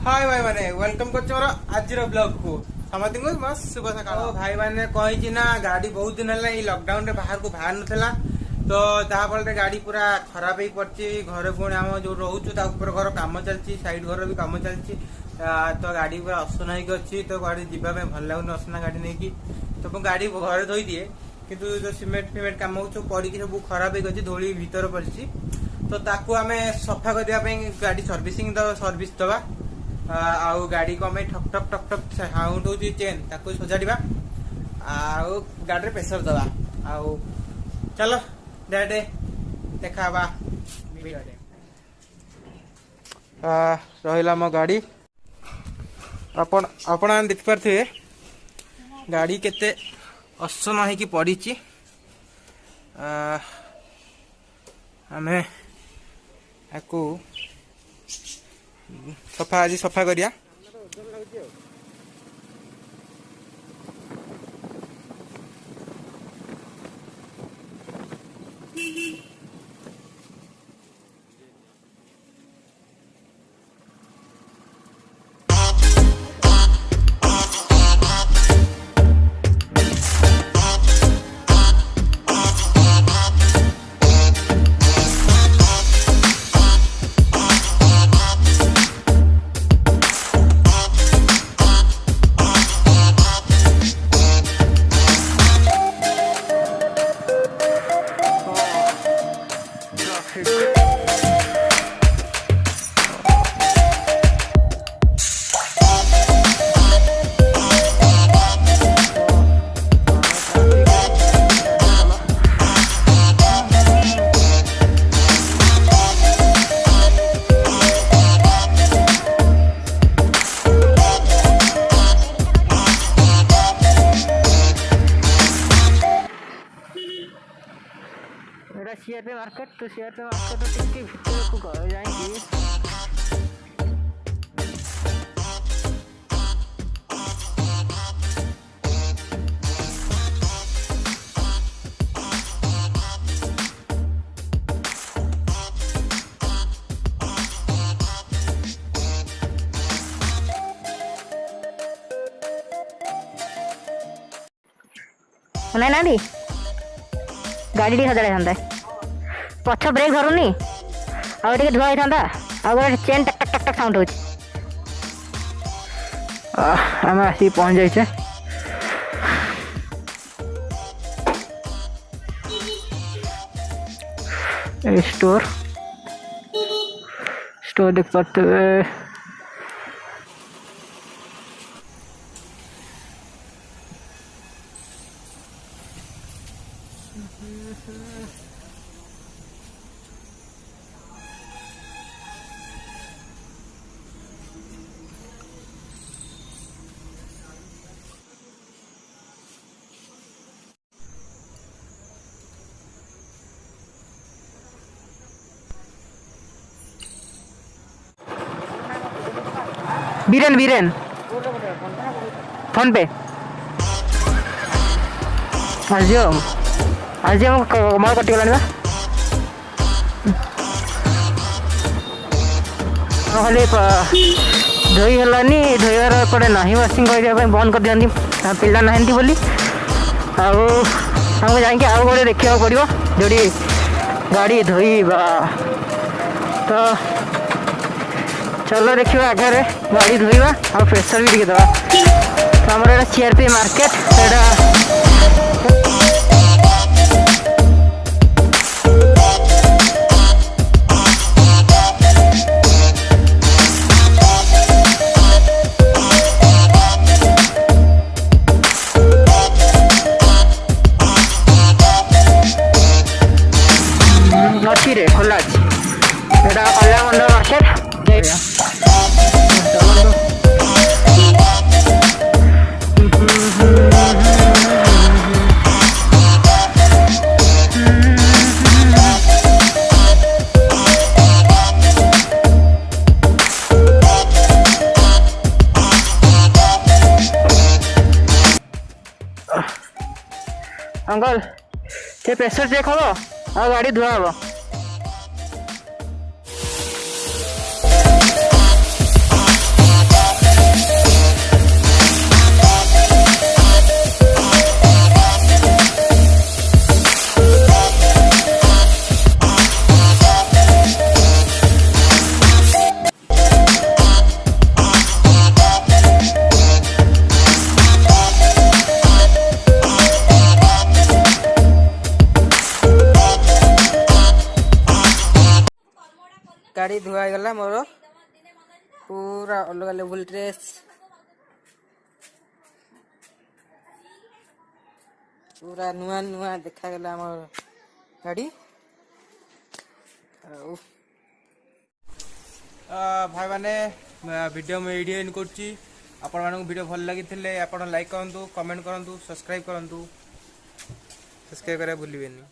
हाय भाई मैंने वेलकम कर आज ब्लॉग को समझ मस्त शुभ सकाल भाई मैंने कही ना गाड़ी बहुत दिन है लॉकडाउन रे बाहर को बाहर नाला तो ताफल गाड़ी पूरा खराब हो पड़ी घर पुणी आम जो रोचु घर कम चलती साइड घर भी कम चलती तो गाड़ी पूरा असना अच्छी तो गाड़ी जावाई भल लगुनि असना गाड़ी नहीं कि तो मुझे गाड़ी घर धोई दिए किंतु जो सिमेंट फिमेंट कम हो पड़ी सब खराब हो धूली भीतर पड़ी तो ताकू आम सफा करने गाड़ी सर्विसिंग सर्विस दवा आउ गाड़ी को आम ठक ठक ठक ठक साउंड हो चेन ताकू सजाड़ा आउ गाड़ी प्रेसर दवा आउ चलो डायरेक्ट देखा रहा मो गाड़ी आपण देख पारे गाड़ी केते असना है कि पड़ी आम आपको सफा आज सफा करिया सीआरपी मार्केट तो सीआरपी मार्केट टिके भीतर को जाएंगे नहीं ना गाड़ी टी सजाड़ा था पछ ब्रेक धरुनी आगे धुआ होता आगे चेन टक टक टक टक साउंड होम आसिक पहुँच जाइए स्टोर स्टोर देख पाते बीरेन बीरेन फोन पे आज आज मोर कटिगला खाली धोई हलानी धोइबार एपटे ना वाशिंग करने बंद कर दिखाती पिला ना बोली आमको जाकि आउ गोटे देखा पड़ो जो गाड़ी धोइबा तो चलो देखिए आगे गाड़ी धोइबा आ प्रेशर भी दवा तो आम सीआरपी मार्केट अच्छी रे खोला अच्छी कल्याण मंडल मार्केट अंकल ये प्रेशर चेक हम आ गाड़ी धुआ हम गाड़ी धुआ गला मोर पूरा अलग लेवल ड्रेस पूरा नुआ नुआ देखा गला मोर गाड़ी भाई मैंने वीडियो में एडियो इन करछि आपण मानक वीडियो भल लगी आपण लाइक करंतु कमेंट करंतु सब्सक्राइब करंतु सब्सक्राइब करे भूलिबेनी।